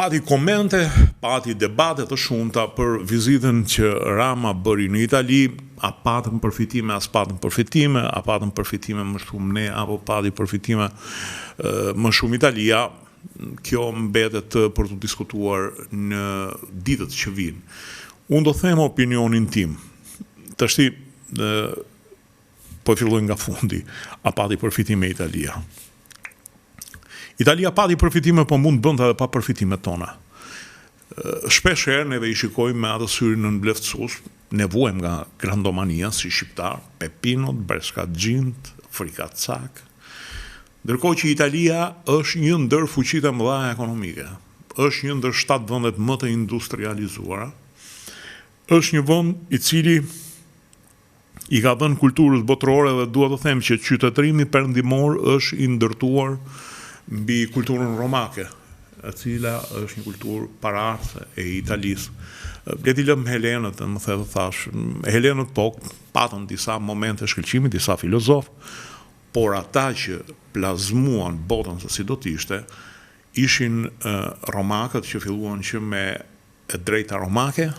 Pati komente, pati debate të shumta për vizitën që Rama bëri në Itali, a patëm përfitime, as patëm përfitime, a patëm përfitime më shumë ne, apo pati përfitime më shumë Italia, kjo mbetet për të diskutuar në ditët që vinë. Unë do them opinionin tim, tashti po filloj nga fundi, a pati përfitime Italia. Italia pati përfitime, po mund bënda edhe pa përfitime tona. Shpesh herë neve I shikojmë me atë syrin në mbleftësus, nevuem nga grandomania si shqiptar, pepinot, breskatxhint, frikacak. Ndërkohë që Italia është një ndër fuqitë e mëdha ekonomike, është një ndër 7 vendet më të industrializuara, është një vend I cili I ka dhënë kulturës botërore dhe dua të them që qytetërimi perëndimor është I ndërtuar mbi kulturën romake, e cila është një kulturë paraardhëse e Italisë. Le t'i lëm Helenët, më the të thash, Helenët po patën disa momente shkëlqimi, disa filozofë, por ata që plazmuan botën se si do t'ishte, ishin romakët që filluan që me e drejta romake,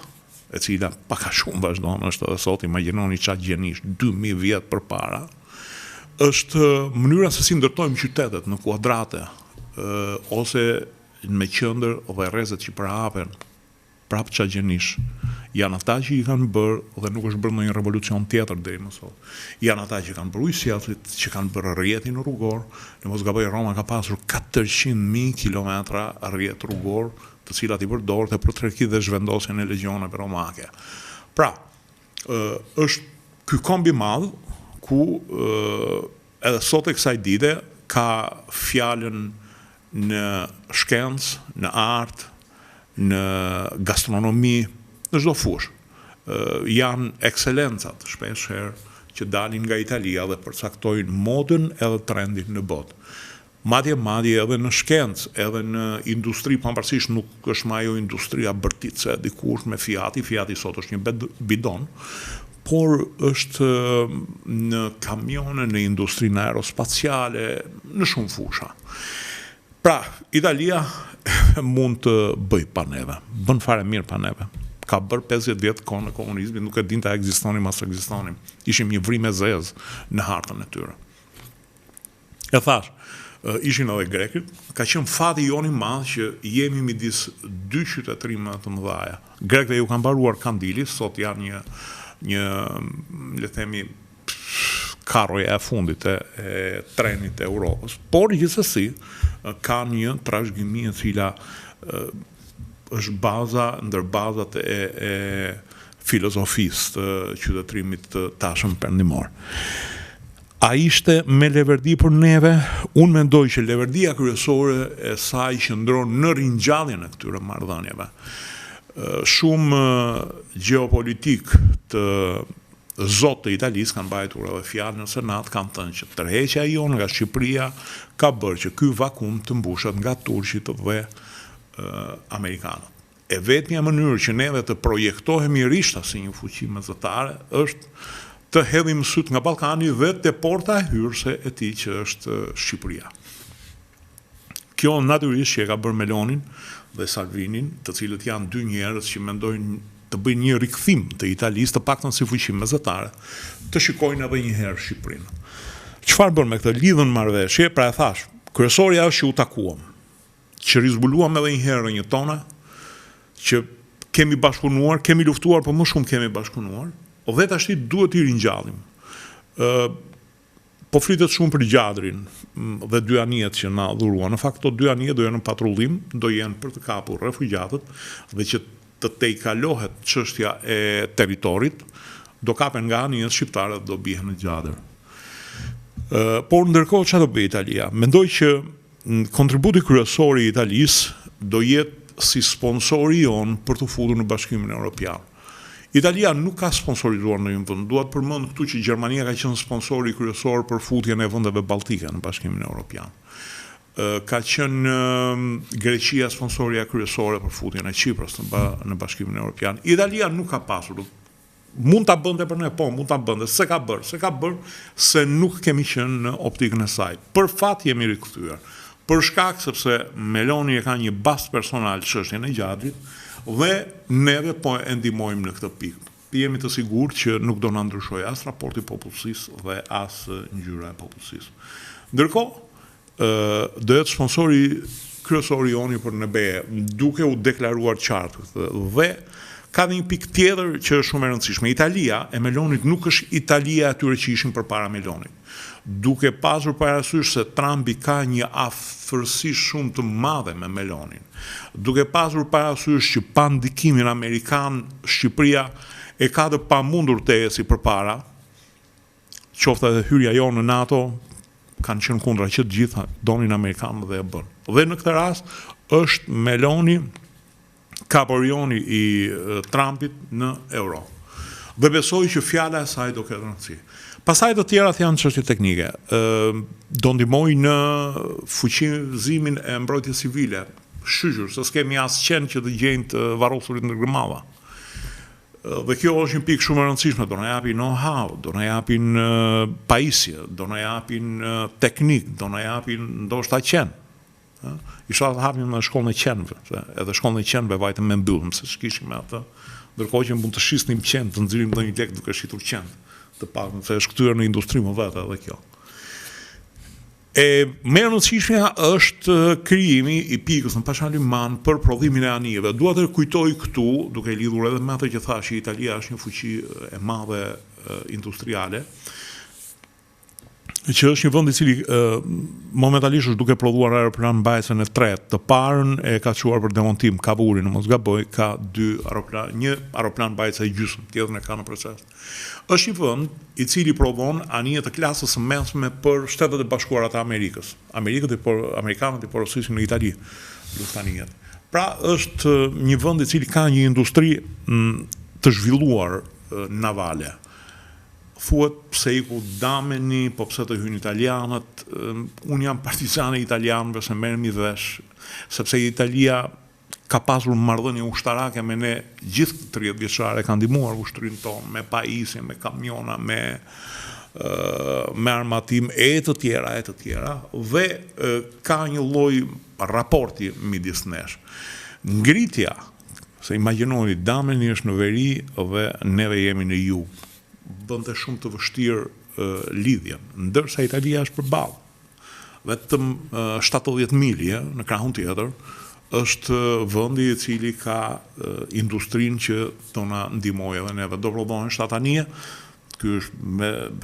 e cila paka shumë vazhdon, është edhe sot, imagjinoni çfarë gjenish 2000 vjet përpara. Është mënyra se si ndërtojmë qytetet në kuadrate, ose me qendër dhe rrezet që përhapen, prapë çfarë gjenish. Janë ata që I kanë bërë dhe nuk është bërë ndonjë revolucion tjetër deri më sot. Janë ata që kanë bërë ujësjellsit, që kanë bërë rrjetin rrugor. Në mos gaboj, Roma ka pasur 400.000 kilometra rrjet rrugor, të cilat I përdorte për tregti dhe zhvendosjen e legioneve romake. Pra, është ky komb I madh ku edhe sot e kësaj dite ka fjalën në shkencë, në art, në gastronomi, në çdo fushë. Janë ekselencat shpesh herë që dalin nga Italia dhe përcaktojnë modën edhe trendin në botë. Madje edhe në shkencë, edhe në industri, pavarësisht nuk është më ajo industria bërtitse dikush me Fiati sot është një bidon, por është në kamione, në industrinë aerospaciale, në shumë fusha. Pra, Italia mund të bëj pa neve, bën fare mirë pa neve. Ka bërë 50 vjet kohën e komunizmit, nuk e din ta ekzistonim as ekzistonim. Ishim një vrim e zezë në hartën e tyre. E thash, ishin edhe grekët, ka qenë fati jon I madh që jemi midis 2 qytetërime të mëdha. Grekët ju kanë mbaruar Kandili, sot janë një le themi karroja e fundit e trenit e Europës, por gjithsesi ka një trashëgimi e cila është baza ndër bazat e filozofisë të qytetërimit të tashëm perëndimor. A ishte me leverdi për neve? Unë mendoj që leverdia kryesore e saj qëndron në ringjalljen e këtyre marrëdhënieve. Shumë geopolitik të zotë të Italisë kanë mbajtur edhe fjalë në Senat, kanë thënë që tërheqja jon nga Shqipëria ka bërë që ky vakum të mbushet nga turqit dhe amerikanët. E vetmja mënyrë që neve të projektohemi rishta si një fuqi mesatare është të hedhim syt nga Ballkani dhe te porta e hyrëse e tij që është Shqipëria. Kjo natyrisht që e ka bërë Melonin dhe Salvinin, të cilët janë 2 njerëz që mendojnë të bëjnë një rikthim të Italisë, të paktën si fuqi mesatare, të shikojnë edhe një herë Shqipërinë. Çfarë bën me këtë? Lidhën marrëveshje, pra e thash, kryesorja është që u takuam, që rizbuluam edhe një herë një tona, që kemi bashkëpunuar, kemi luftuar, por më shumë kemi bashkëpunuar, dhe tashti duhet I ringjallim. Po flitet shumë për Gjadrin dhe 2 anijet që na dhuruan. Në fakt, to 2 anijet do jenë në patrullim, do jenë për të kapur refugjatët dhe që të tejkalohet çështja e territorit, do kapen nga anijet shqiptare dhe do bien në Gjadër. Por ndërkohë çfarë do bëjë Italia? Mendoj që kontributi kryesor I Italisë do jetë si sponsori jon për të futur në Bashkimin Evropian. Italia nuk ka sponsorizuar në një vend. Duhet përmend këtu që Gjermania ka qenë sponsori kryesor për futjen e vendeve balltike në Bashkimin Evropian. Ka qenë Greqia sponsoria kryesore për futjen e Kiprit në Bashkimin Evropian. Italia nuk ka pasur. Mund ta bënte për ne, po, mund ta bënte. Se ka bërë se nuk kemi qenë në optikën e saj. Për fat jemi rikthyer. për shkak sepse Meloni e ka një bast personal çështjen e Gjadrit dhe neve po e ndihmojmë në këtë pikë. Jemi të sigurt që nuk do na ndryshojë as raporti popullsisë dhe as ngjyra e popullsisë. Ndërkohë, do jetë sponsori kryesori joni për NBE, duke u deklaruar qartë dhe ka një pikë tjetër që është shumë e rëndësishme. Italia e Melonit nuk është Italia atyre që ishin përpara Melonit. Duke pasur parasysh se Trumpi ka një afërsi shumë të madhe me Melonin, duke pasur parasysh që pa ndikimin amerikan, Shqipëria e ka të pamundur të eci përpara, qoftë edhe hyrja jonë në NATO, kanë qenë kundra që të gjitha donin amerikanë dhe e bën. Dhe në këtë rast është Meloni kaporioni i Trumpit në Europë. Dhe besoj që fjala e saj do ketë rëndësi. Pastaj të tjerat janë çështje teknike. Do ndihmoj në fuqizimin e mbrojtjes civile. Shqyqur, se s'kemi as qenë që të gjejnë të varrosurit në Gërmava. Dhe kjo është një pikë shumë e rëndësishme, do na japin know-how, do na japin pajisje, do na japin teknik, do na japin ndoshta qenë. Isha të hapim në shkollën e qenëve, edhe shkollën e qenëve vajtëm me mbyllëm, se s'kishim me atë, ndërkohë që mund të shisnim qenë, të nxirrim dhe një lek duke shitur qenë, të pak, se është kthyer në industri më vetë edhe kjo. Më e rëndësishmja është krijimi i pikës në Pashaliman për prodhimin e anijeve. Dua të kujtoj këtu, duke lidhur edhe me atë që thash, që Italia është një fuqi e madhe industriale, që është një vend i cili momentalisht është duke prodhuar aeroplan mbajtësen e tretë. Të parën e ka çuar për demontim Kavuri, në mos gaboj, ka një aeroplan mbajtëse e gjysmë, tjetrën e ka në proces. Është një vend i cili prodhon anije të klasës së mesme për Shtetet e Bashkuara të Amerikës. Amerikanët i porosisin në Itali luftanijet. Pra është një vend i cili ka një industri të zhvilluar navale. Thuhet pse iku Dameni, po pse të hynë italianët, unë jam partizane italianëve se merrem i vesh, sepse Italia ka pasur marrëdhënie ushtarake me ne gjithë 30 vjeçare, ka ndihmuar ushtrinë tonë me pajisje, me kamiona, me armatim e të tjera, dhe ka një lloj raporti midis nesh. Ngritja, se imagjinoni Dameni është në veri dhe neve jemi në jug, bënte shumë të vështirë lidhjen, ndërsa Italia është përballë. Vetëm 70 milje në krahun tjetër është vendi i cili ka industrinë që do na ndihmojë edhe neve. Do prodhohen 7 anije, ky është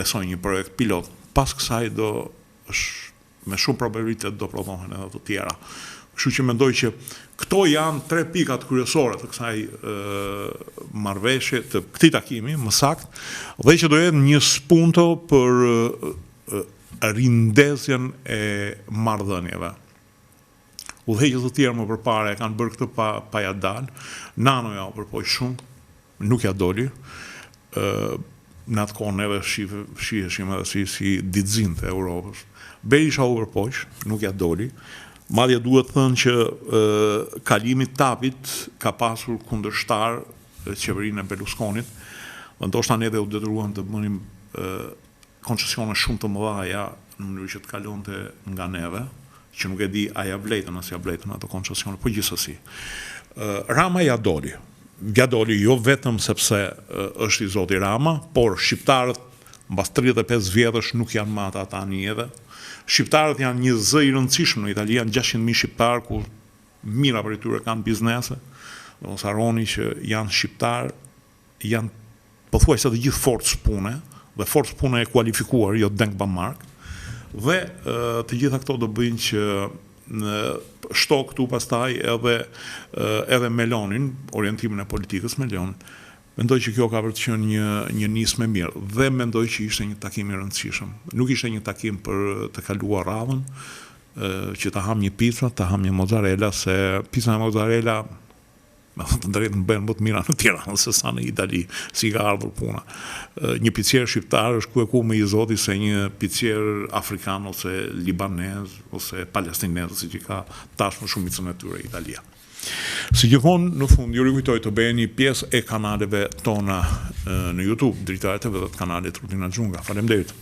besoj një projekt pilot. Pas kësaj me shumë probabilitet do prodhohen edhe të tjera. Kështu që mendoj që këto janë 3 pikat kryesore të kësaj marrëveshje, të këtij takimi, më saktë, dhe që do jetë një spunto për rindezjen e marrëdhënieve. Udhëheqës të tjerë më përpara e kanë bërë këtë pa ja dalë. Nano ja u përpoj shumë, nuk ja doli. Në atë kohë neve shiheshim edhe si ditëzin të Europës. Berisha u përpoj, nuk ja doli. Madje duhet thënë që kalimi Tapit ka pasur kundërshtar qeverinë e Berlusconit, dhe ndoshta ne dhe u detyruam të bënim koncesione shumë të mëdha në mënyrë që të kalonte nga neve, që nuk e di a ja vletën as ja vletën ato koncesione, po gjithsesi. Rama ja doli. Ja doli jo vetëm sepse është i zoti Rama, por shqiptarët mbas 35 vjetësh nuk janë më ata anijeve. Shqiptarët janë një zë i rëndësishëm në Itali, janë 600.000 shqiptarë ku mira për tyre kanë biznese. Do mos harroni që janë shqiptarë, janë pothuajse të gjithë forcë pune, dhe forcë pune e kualifikuar, jo Denkbamark, dhe të gjitha këto do bëjnë që shto këtu pastaj edhe Melonin, orientimin e politikës Melonin. Mendoj që kjo ka për të qenë një nismë e mirë, dhe mendoj që ishte një takim i rëndësishëm. Nuk ishte një takim për të kaluar radhën, që ta ham një pizza, ta ham një mozzarella, se pizza e mozzarella me të drejtën bëhen më të mira në Tiranë se sa në Itali, si ka ardhur puna. Një picier shqiptar është ku me i zoti se një picier afrikan ose libanez ose palestinez, si që ka tashmë shumicën e tyre Italia. Si gjithmonë, në fund, ju rikujtoj të bëheni pjesë e kanaleve tona në YouTube, Dritare TV dhe të kanalit Rutina Xhunga. Faleminderit.